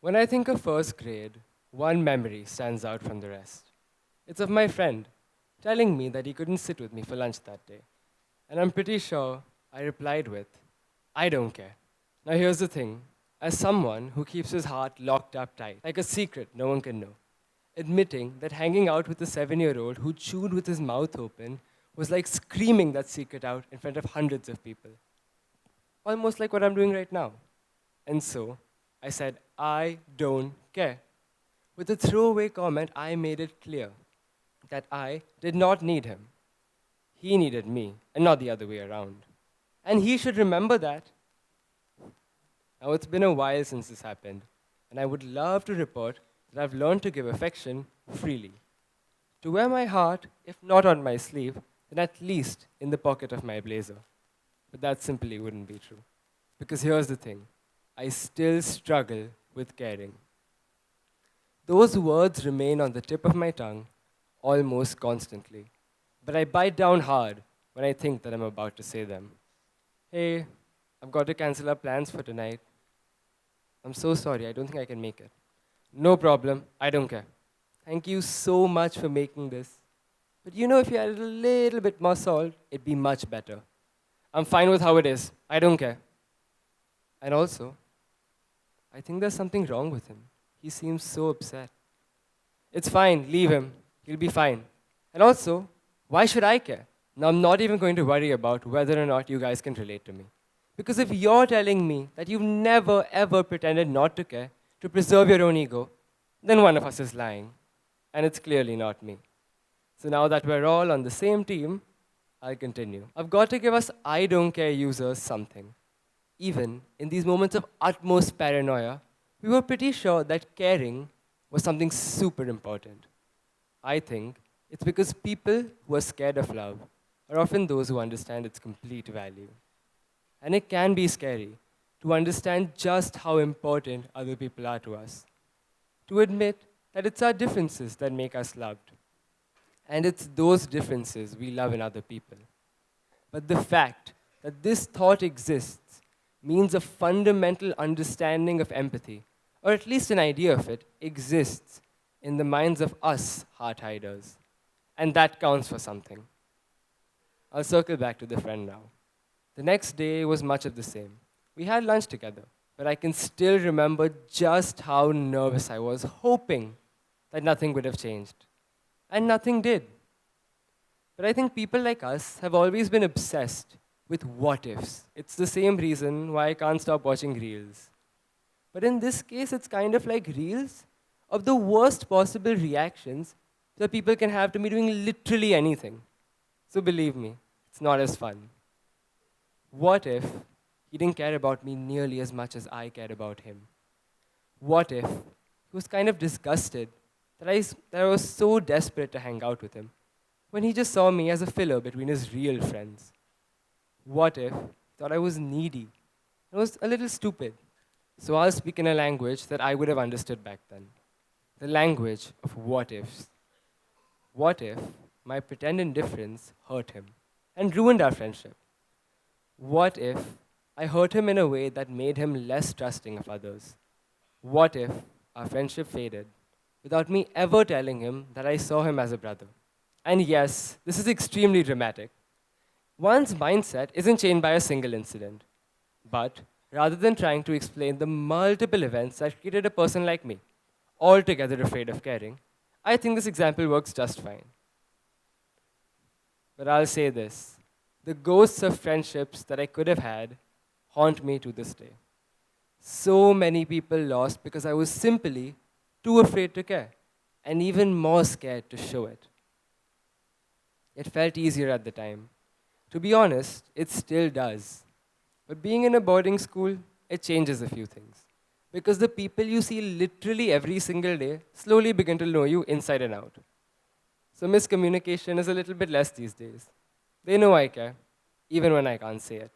When I think of first grade, one memory stands out from the rest. It's of my friend telling me that he couldn't sit with me for lunch that day. And I'm pretty sure I replied with, I don't care. Now here's the thing. As someone who keeps his heart locked up tight, like a secret no one can know, admitting that hanging out with a 7-year-old who chewed with his mouth open was like screaming that secret out in front of hundreds of people. Almost like what I'm doing right now. And so, I said, I don't care. With a throwaway comment, I made it clear that I did not need him. He needed me, and not the other way around. And he should remember that. Now, it's been a while since this happened, and I would love to report that I've learned to give affection freely. To wear my heart, if not on my sleeve, then at least in the pocket of my blazer. But that simply wouldn't be true. Because here's the thing, I still struggle with caring. Those words remain on the tip of my tongue almost constantly. But I bite down hard when I think that I'm about to say them. Hey, I've got to cancel our plans for tonight. I'm so sorry, I don't think I can make it. No problem, I don't care. Thank you so much for making this. But you know, if you added a little bit more salt, it'd be much better. I'm fine with how it is. I don't care. And also, I think there's something wrong with him. He seems so upset. It's fine, leave him. He'll be fine. And also, why should I care? Now, I'm not even going to worry about whether or not you guys can relate to me. Because if you're telling me that you've never ever pretended not to care to preserve your own ego, then one of us is lying. And it's clearly not me. So now that we're all on the same team, I'll continue. I've got to give us I don't care users something. Even in these moments of utmost paranoia, we were pretty sure that caring was something super important. I think it's because people who are scared of love are often those who understand its complete value. And it can be scary to understand just how important other people are to us. To admit that it's our differences that make us loved. And it's those differences we love in other people. But the fact that this thought exists means a fundamental understanding of empathy, or at least an idea of it, exists in the minds of us heart hiders. And that counts for something. I'll circle back to the friend now. The next day was much of the same. We had lunch together, but I can still remember just how nervous I was, hoping that nothing would have changed. And nothing did. But I think people like us have always been obsessed with what-ifs. It's the same reason why I can't stop watching reels. But in this case, it's kind of like reels of the worst possible reactions that people can have to me doing literally anything. So believe me, it's not as fun. What if he didn't care about me nearly as much as I cared about him? What if he was kind of disgusted that I was so desperate to hang out with him when he just saw me as a filler between his real friends? What if he thought I was needy? I was a little stupid. So I'll speak in a language that I would have understood back then. The language of what-ifs. What if my pretend indifference hurt him and ruined our friendship? What if I hurt him in a way that made him less trusting of others? What if our friendship faded without me ever telling him that I saw him as a brother? And yes, this is extremely dramatic. One's mindset isn't changed by a single incident. But rather than trying to explain the multiple events that created a person like me, altogether afraid of caring, I think this example works just fine. But I'll say this. The ghosts of friendships that I could have had haunt me to this day. So many people lost because I was simply too afraid to care, and even more scared to show it. It felt easier at the time. To be honest, it still does. But being in a boarding school, it changes a few things. Because the people you see literally every single day slowly begin to know you inside and out. So miscommunication is a little bit less these days. They know I care, even when I can't say it.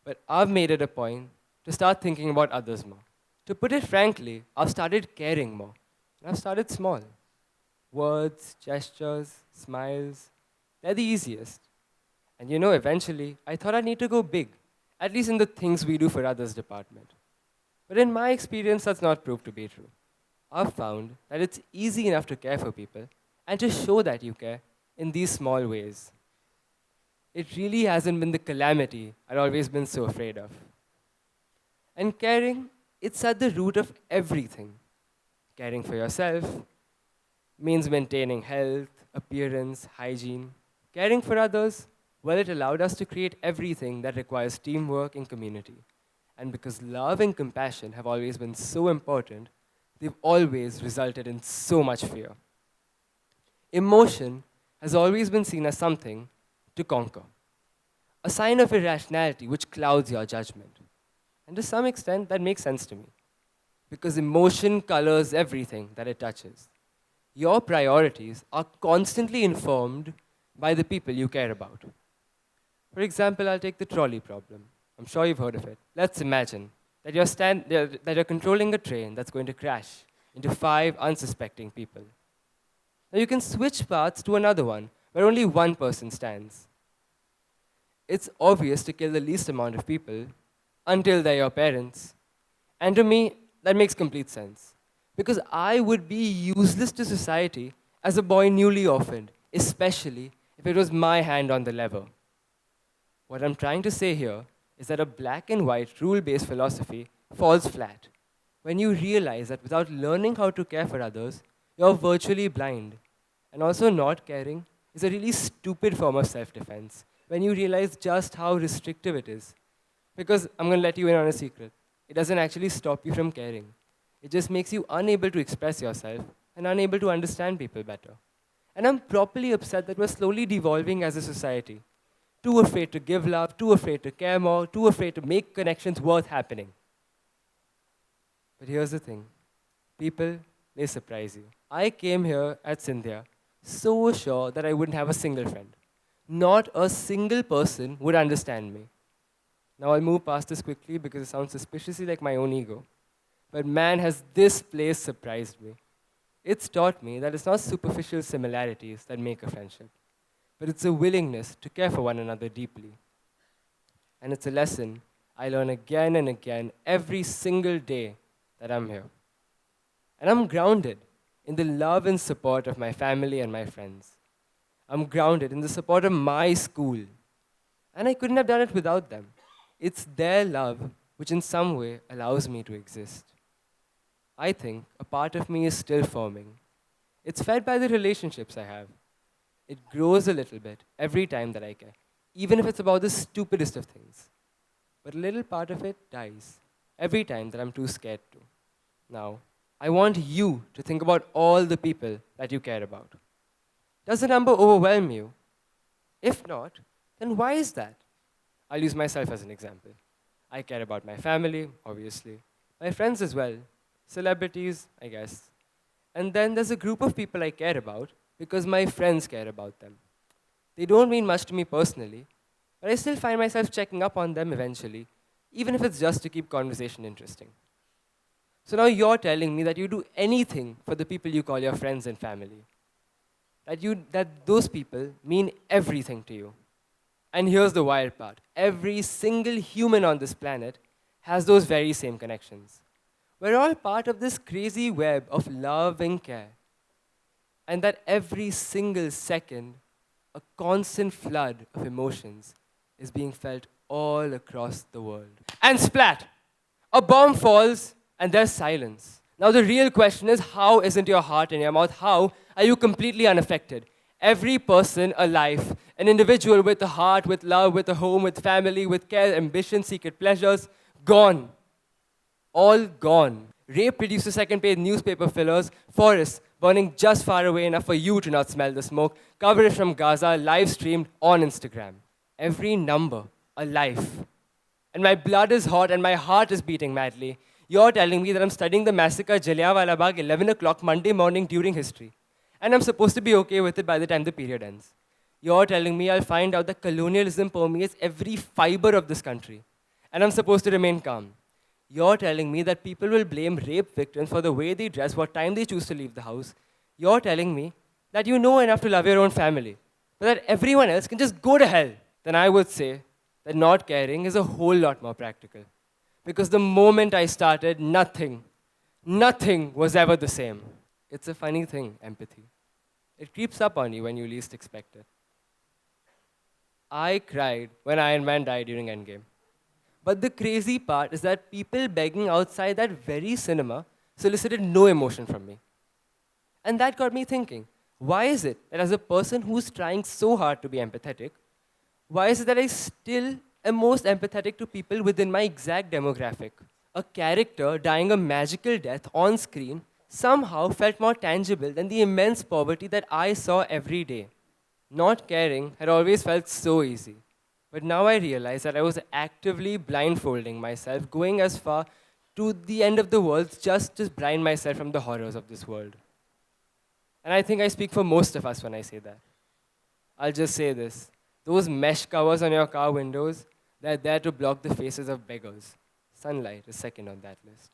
But I've made it a point to start thinking about others more. To put it frankly, I've started caring more. And I've started small. Words, gestures, smiles, they're the easiest. And eventually, I thought I'd need to go big, at least in the things we do for others department. But in my experience, that's not proved to be true. I've found that it's easy enough to care for people and to show that you care in these small ways. It really hasn't been the calamity I'd always been so afraid of. And caring, it's at the root of everything. Caring for yourself means maintaining health, appearance, hygiene. Caring for others, well, it allowed us to create everything that requires teamwork and community. And because love and compassion have always been so important, they've always resulted in so much fear. Emotion has always been seen as something to conquer, a sign of irrationality which clouds your judgment. And to some extent, that makes sense to me, because emotion colors everything that it touches. Your priorities are constantly informed by the people you care about. For example, I'll take the trolley problem. I'm sure you've heard of it. Let's imagine that you're controlling a train that's going to crash into 5 unsuspecting people. Now you can switch paths to another one where only one person stands. It's obvious to kill the least amount of people until they're your parents. And to me, that makes complete sense. Because I would be useless to society as a boy newly orphaned, especially if it was my hand on the lever. What I'm trying to say here is that a black and white rule-based philosophy falls flat when you realize that without learning how to care for others, you're virtually blind. And also not caring is a really stupid form of self-defense when you realize just how restrictive it is. Because I'm going to let you in on a secret. It doesn't actually stop you from caring. It just makes you unable to express yourself and unable to understand people better. And I'm properly upset that we're slowly devolving as a society. Too afraid to give love, too afraid to care more, too afraid to make connections worth happening. But here's the thing. People, they surprise you. I came here at Scindia so sure that I wouldn't have a single friend. Not a single person would understand me. Now I'll move past this quickly because it sounds suspiciously like my own ego. But man, has this place surprised me. It's taught me that it's not superficial similarities that make a friendship, but it's a willingness to care for one another deeply. And it's a lesson I learn again and again every single day that I'm here. And I'm grounded in the love and support of my family and my friends. I'm grounded in the support of my school. And I couldn't have done it without them. It's their love which in some way allows me to exist. I think a part of me is still forming. It's fed by the relationships I have. It grows a little bit every time that I care, even if it's about the stupidest of things. But a little part of it dies every time that I'm too scared to. Now, I want you to think about all the people that you care about. Does the number overwhelm you? If not, then why is that? I'll use myself as an example. I care about my family, obviously, my friends as well, celebrities, I guess. And then there's a group of people I care about because my friends care about them. They don't mean much to me personally, but I still find myself checking up on them eventually, even if it's just to keep conversation interesting. So now you're telling me that you do anything for the people you call your friends and family. That those people mean everything to you. And here's the wild part. Every single human on this planet has those very same connections. We're all part of this crazy web of love and care. And that every single second, a constant flood of emotions is being felt all across the world. And splat! A bomb falls and there's silence. Now the real question is, how isn't your heart in your mouth? How are you completely unaffected? Every person alive, an individual with a heart, with love, with a home, with family, with care, ambition, secret pleasures, gone. All gone. Rape produces second-page newspaper fillers, forests burning just far away enough for you to not smell the smoke, coverage from Gaza, live-streamed on Instagram. Every number, a life. And my blood is hot and my heart is beating madly. You're telling me that I'm studying the massacre at Jallianwala Bagh 11 o'clock Monday morning during history. And I'm supposed to be okay with it by the time the period ends. You're telling me I'll find out that colonialism permeates every fiber of this country. And I'm supposed to remain calm. You're telling me that people will blame rape victims for the way they dress, what time they choose to leave the house. You're telling me that you know enough to love your own family, but that everyone else can just go to hell. Then I would say that not caring is a whole lot more practical. Because the moment I started, nothing was ever the same. It's a funny thing, empathy. It creeps up on you when you least expect it. I cried when Iron Man died during Endgame. But the crazy part is that people begging outside that very cinema solicited no emotion from me. And that got me thinking, why is it that as a person who's trying so hard to be empathetic, why is it that I still am most empathetic to people within my exact demographic? A character dying a magical death on screen somehow felt more tangible than the immense poverty that I saw every day. Not caring had always felt so easy. But now I realize that I was actively blindfolding myself, going as far to the end of the world just to blind myself from the horrors of this world. And I think I speak for most of us when I say that. I'll just say this. Those mesh covers on your car windows, they're there to block the faces of beggars. Sunlight is second on that list.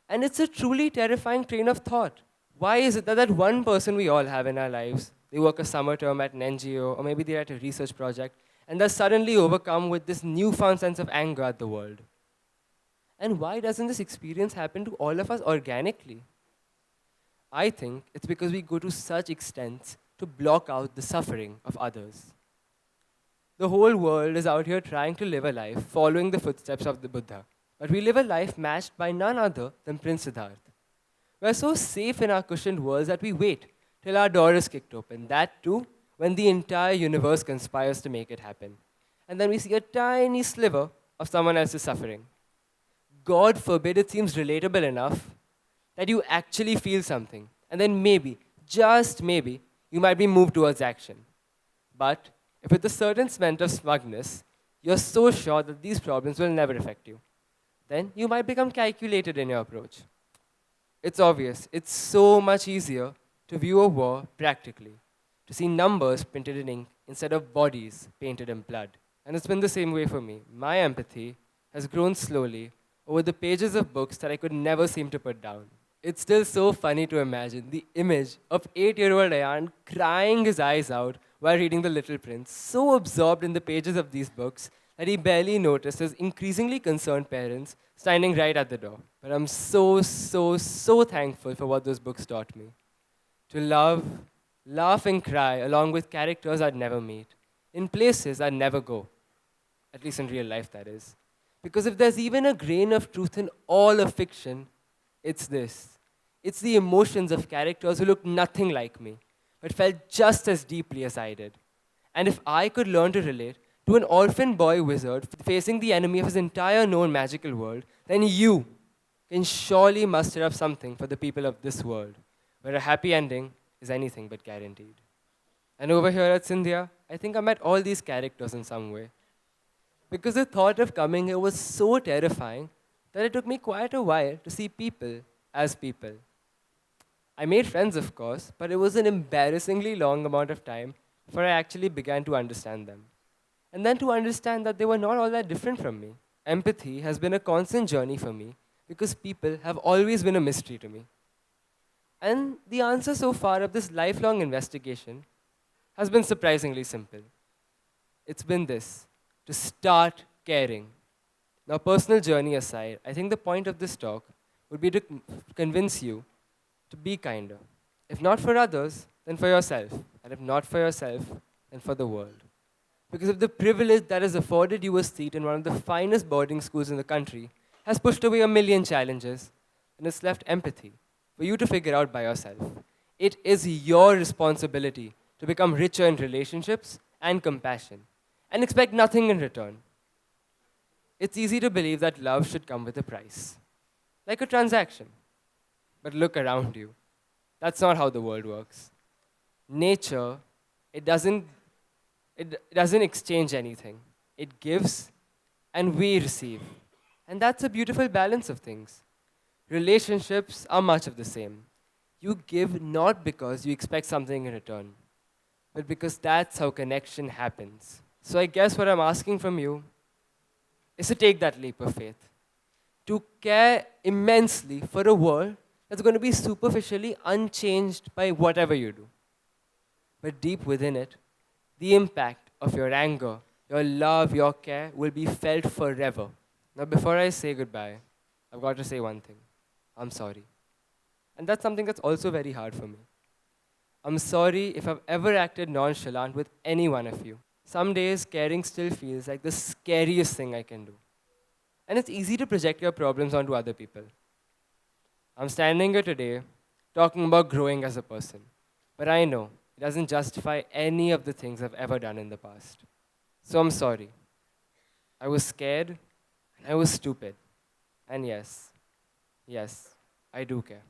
And it's a truly terrifying train of thought. Why is it that that one person we all have in our lives, they work a summer term at an NGO, or maybe they're at a research project, and they're suddenly overcome with this newfound sense of anger at the world? And why doesn't this experience happen to all of us organically? I think it's because we go to such extents to block out the suffering of others. The whole world is out here trying to live a life following the footsteps of the Buddha. But we live a life matched by none other than Prince Siddhartha. We're so safe in our cushioned worlds that we wait till our door is kicked open. That too, when the entire universe conspires to make it happen. And then we see a tiny sliver of someone else's suffering. God forbid it seems relatable enough that you actually feel something. And then maybe, just maybe, you might be moved towards action. But if with a certain scent of smugness, you're so sure that these problems will never affect you, then you might become calculated in your approach. It's obvious, it's so much easier to view a war practically, to see numbers printed in ink instead of bodies painted in blood. And it's been the same way for me. My empathy has grown slowly over the pages of books that I could never seem to put down. It's still so funny to imagine the image of 8-year-old Ayaan crying his eyes out while reading The Little Prince, so absorbed in the pages of these books that he barely noticed his increasingly concerned parents standing right at the door. But I'm so thankful for what those books taught me. To love, laugh and cry along with characters I'd never meet, in places I'd never go. At least in real life, that is. Because if there's even a grain of truth in all of fiction, it's this. It's the emotions of characters who look nothing like me, but felt just as deeply as I did. And if I could learn to relate to an orphan boy wizard facing the enemy of his entire known magical world, then you can surely muster up something for the people of this world, where a happy ending is anything but guaranteed. And over here at Scindia, I think I met all these characters in some way. Because the thought of coming here was so terrifying that it took me quite a while to see people as people. I made friends, of course, but it was an embarrassingly long amount of time before I actually began to understand them. And then to understand that they were not all that different from me. Empathy has been a constant journey for me because people have always been a mystery to me. And the answer so far of this lifelong investigation has been surprisingly simple. It's been this: to start caring. Now, personal journey aside, I think the point of this talk would be to convince you to be kinder. If not for others, then for yourself. And if not for yourself, then for the world. Because if the privilege that has afforded you a seat in one of the finest boarding schools in the country has pushed away a million challenges, then it's left empathy for you to figure out by yourself. It is your responsibility to become richer in relationships and compassion, and expect nothing in return. It's easy to believe that love should come with a price, like a transaction. But look around you. That's not how the world works. Nature, it doesn't exchange anything. It gives and we receive. And that's a beautiful balance of things. Relationships are much of the same. You give not because you expect something in return, but because that's how connection happens. So I guess what I'm asking from you is to take that leap of faith, to care immensely for a world that's going to be superficially unchanged by whatever you do. But deep within it, the impact of your anger, your love, your care will be felt forever. Now, before I say goodbye, I've got to say one thing. I'm sorry. And that's something that's also very hard for me. I'm sorry if I've ever acted nonchalant with any one of you. Some days, caring still feels like the scariest thing I can do. And it's easy to project your problems onto other people. I'm standing here today talking about growing as a person. But I know it doesn't justify any of the things I've ever done in the past. So I'm sorry. I was scared and I was stupid. And yes, I do care.